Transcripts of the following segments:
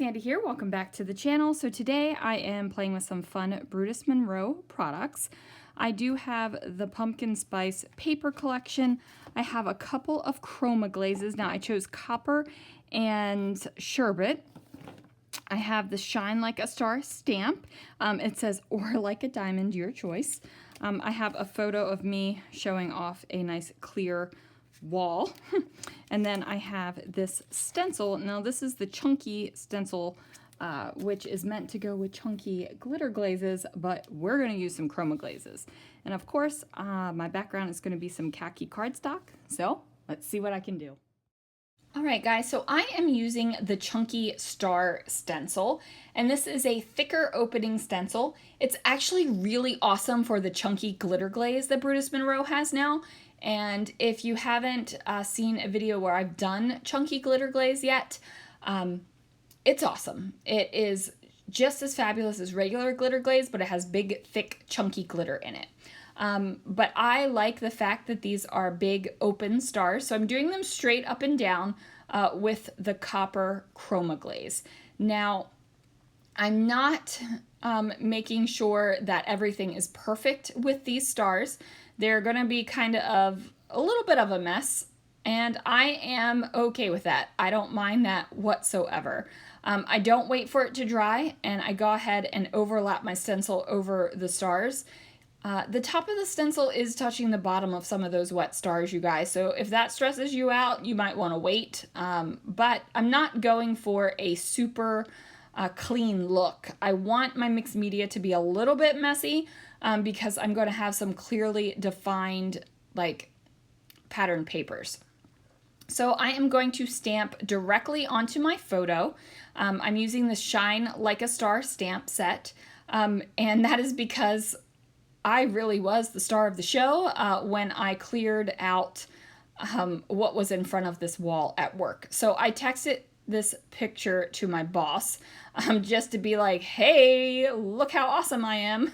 Sandy here. Welcome back to the channel. So today I am playing with some fun Brutus Monroe products. I do have the pumpkin spice paper collection. I have a couple of Chroma Glazes. Now I chose copper and sherbet. I have the Shine Like a Star stamp. It says or like a diamond, your choice. I have a photo of me showing off a nice clear wall. And then I have this stencil. Now this is the chunky stencil, which is meant to go with chunky glitter glazes, but we're going to use some Chroma Glazes. And of course, my background is going to be some khaki cardstock. So let's see what I can do. All right, guys, so I am using the Chunky Star stencil, and this is a thicker opening stencil. It's actually really awesome for the chunky glitter glaze that Brutus Monroe has now. And if you haven't seen a video where I've done chunky glitter glaze yet, it's awesome. It is just as fabulous as regular glitter glaze, but it has big, thick, chunky glitter in it. But I like the fact that these are big open stars, so I'm doing them straight up and down with the copper Chroma Glaze. Now, I'm not making sure that everything is perfect with these stars. They're going to be kind of a little bit of a mess, and I am okay with that. I don't mind that whatsoever. I don't wait for it to dry, and I go ahead and overlap my stencil over the stars. The top of the stencil is touching the bottom of some of those wet stars, you guys, so if that stresses you out, you might want to wait. But I'm not going for a super clean look. I want my mixed media to be a little bit messy because I'm going to have some clearly defined like pattern papers. So I am going to stamp directly onto my photo. I'm using the Shine Like a Star stamp set, and that is because I really was the star of the show when I cleared out what was in front of this wall at work. So I texted this picture to my boss just to be like, hey, look how awesome I am.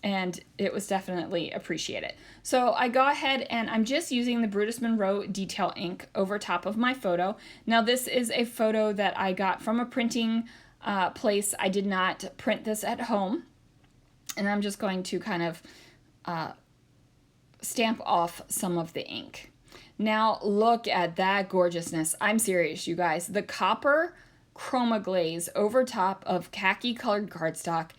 And it was definitely appreciated. So I go ahead and I'm just using the Brutus Monroe detail ink over top of my photo. Now this is a photo that I got from a printing place. I did not print this at home. And I'm just going to kind of stamp off some of the ink. Now look at that gorgeousness. I'm serious, you guys. The copper Chroma Glaze over top of khaki colored cardstock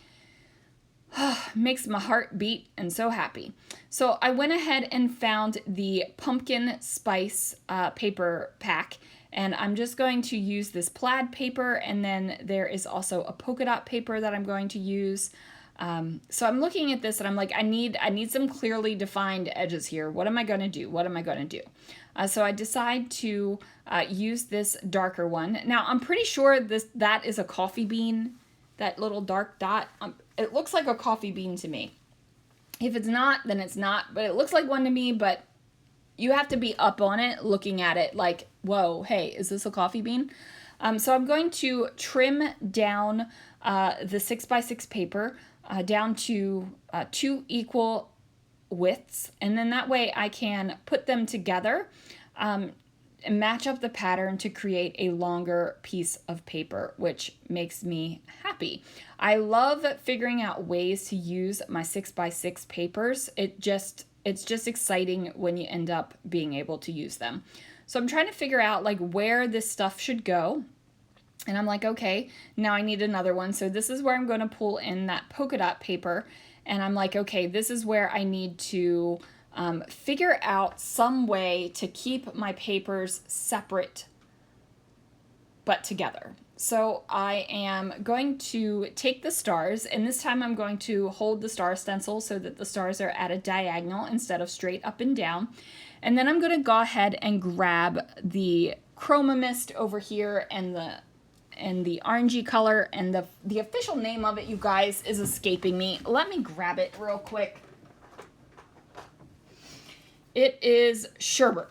makes my heart beat and so happy. So I went ahead and found the pumpkin spice paper pack, and I'm just going to use this plaid paper, and then there is also a polka dot paper that I'm going to use. So I'm looking at this and I'm like, I need some clearly defined edges here. What am I going to do? What am I going to do? So I decide to use this darker one. Now I'm pretty sure that is a coffee bean, that little dark dot. It looks like a coffee bean to me. If it's not, then it's not, but it looks like one to me, but you have to be up on it, looking at it like, whoa, hey, is this a coffee bean? So I'm going to trim down the 6x6 paper down to 2 equal widths, and then that way I can put them together and match up the pattern to create a longer piece of paper, which makes me happy. I love figuring out ways to use my 6x6 papers. It's just exciting when you end up being able to use them. So I'm trying to figure out like where this stuff should go. And I'm like, okay, now I need another one. So this is where I'm going to pull in that polka dot paper. And I'm like, okay, this is where I need to figure out some way to keep my papers separate but together. So I am going to take the stars, and this time I'm going to hold the star stencil so that the stars are at a diagonal instead of straight up and down. And then I'm going to go ahead and grab the Chroma Mist over here and the orangey color, and the official name of it, you guys, is escaping me. Let me grab it real quick. It is Sherbert.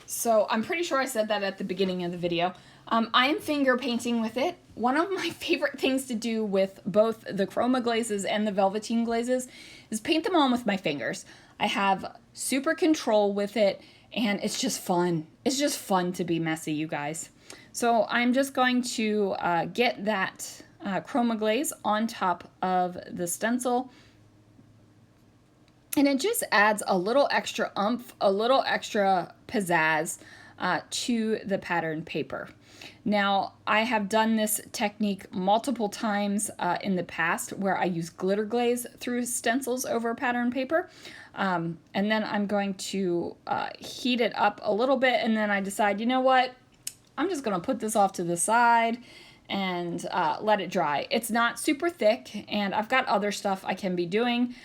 So I'm pretty sure I said that at the beginning of the video. I am finger painting with it. One of my favorite things to do with both the Chroma Glazes and the Velveteen Glazes is paint them on with my fingers. I have super control with it, and it's just fun. It's just fun to be messy, you guys. So I'm just going to get that Chroma Glaze on top of the stencil. And it just adds a little extra oomph, a little extra pizzazz to the pattern paper. Now, I have done this technique multiple times in the past where I use glitter glaze through stencils over pattern paper. And then I'm going to heat it up a little bit, and then I decide, you know what? I'm just going to put this off to the side and let it dry. It's not super thick, and I've got other stuff I can be doing.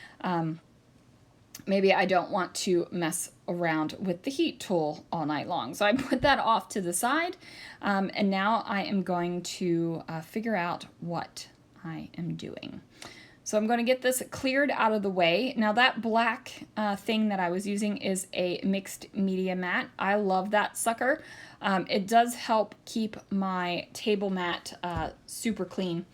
Maybe I don't want to mess around with the heat tool all night long. So I put that off to the side, and now I am going to figure out what I am doing. So I'm going to get this cleared out of the way. Now that black thing that I was using is a mixed media mat. I love that sucker. It does help keep my table mat super clean.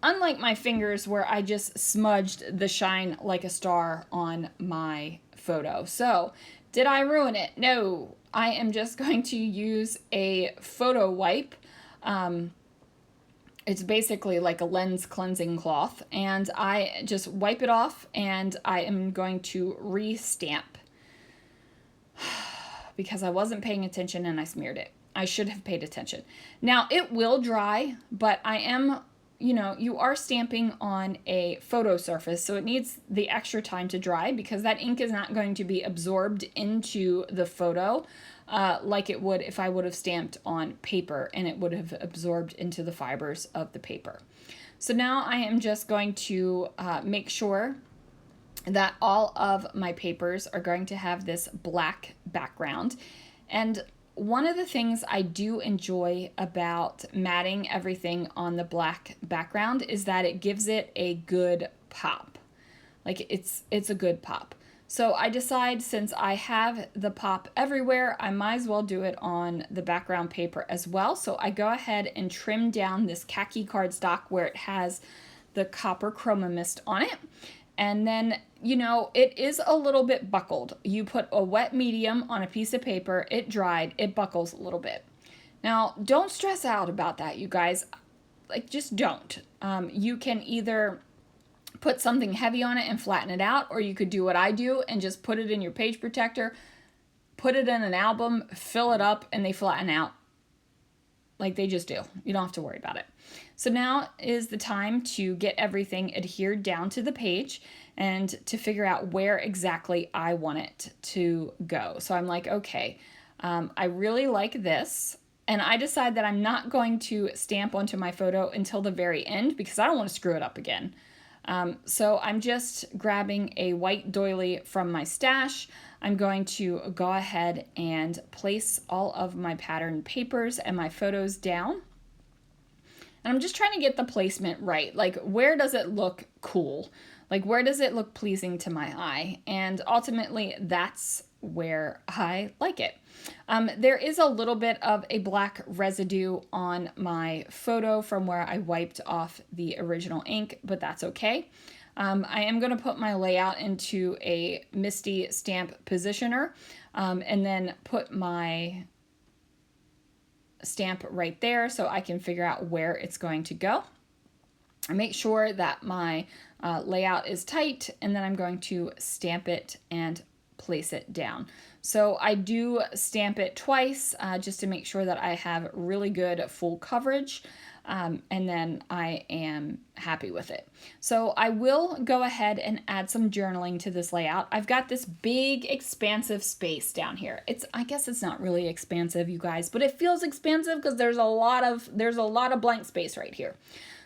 Unlike my fingers where I just smudged the shine like a star on my photo. So did I ruin it? No, I am just going to use a photo wipe. It's basically like a lens cleansing cloth, and I just wipe it off, and I am going to re-stamp because I wasn't paying attention and I smeared it. I should have paid attention. Now it will dry, but I am, you know, you are stamping on a photo surface, so it needs the extra time to dry because that ink is not going to be absorbed into the photo like it would if I would have stamped on paper, and it would have absorbed into the fibers of the paper. So now I am just going to make sure that all of my papers are going to have this black background. And one of the things I do enjoy about matting everything on the black background is that it gives it a good pop. Like it's a good pop. So I decide, since I have the pop everywhere, I might as well do it on the background paper as well. So I go ahead and trim down this khaki cardstock where it has the copper chroma mist on it. And then, you know, it is a little bit buckled. You put a wet medium on a piece of paper, it dried, it buckles a little bit. Now, don't stress out about that, you guys. Like, just don't. You can either put something heavy on it and flatten it out, or you could do what I do and just put it in your page protector, put it in an album, fill it up, and they flatten out like they just do. You don't have to worry about it. So now is the time to get everything adhered down to the page and to figure out where exactly I want it to go. So I'm like, okay, I really like this. And I decide that I'm not going to stamp onto my photo until the very end because I don't want to screw it up again. So I'm just grabbing a white doily from my stash. I'm going to go ahead and place all of my pattern papers and my photos down. And I'm just trying to get the placement right. Like, where does it look cool? Like, where does it look pleasing to my eye? And ultimately, that's where I like it. There is a little bit of a black residue on my photo from where I wiped off the original ink, but that's okay. I am going to put my layout into a Misty stamp positioner and then put my stamp right there so I can figure out where it's going to go. I make sure that my layout is tight, and then I'm going to stamp it and place it down. So I do stamp it twice just to make sure that I have really good full coverage, and then I am happy with it. So I will go ahead and add some journaling to this layout. I've got this big expansive space down here. I guess it's not really expansive, you guys, but it feels expansive because there's a lot of blank space right here.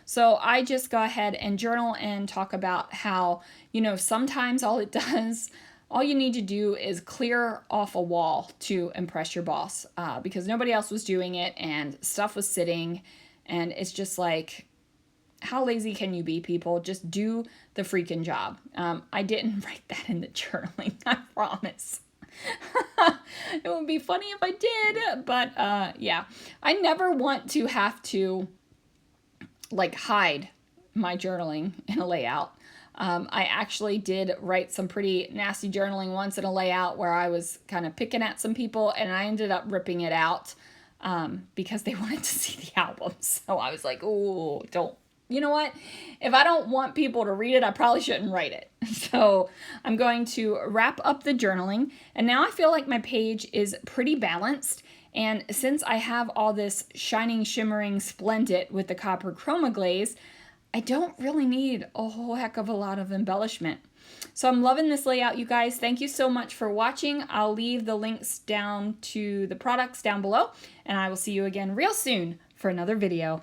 So I just go ahead and journal and talk about how, you know, sometimes all you need to do is clear off a wall to impress your boss because nobody else was doing it and stuff was sitting, and it's just like, how lazy can you be, people? Just do the freaking job. I didn't write that in the journaling, I promise. It would be funny if I did, but yeah. I never want to have to like hide my journaling in a layout. I actually did write some pretty nasty journaling once in a layout where I was kind of picking at some people, and I ended up ripping it out because they wanted to see the album. So I was like, oh, don't. You know what? If I don't want people to read it, I probably shouldn't write it. So I'm going to wrap up the journaling. And now I feel like my page is pretty balanced. And since I have all this shining, shimmering splendid with the copper chroma glaze, I don't really need a whole heck of a lot of embellishment. So I'm loving this layout, you guys. Thank you so much for watching. I'll leave the links down to the products down below, and I will see you again real soon for another video.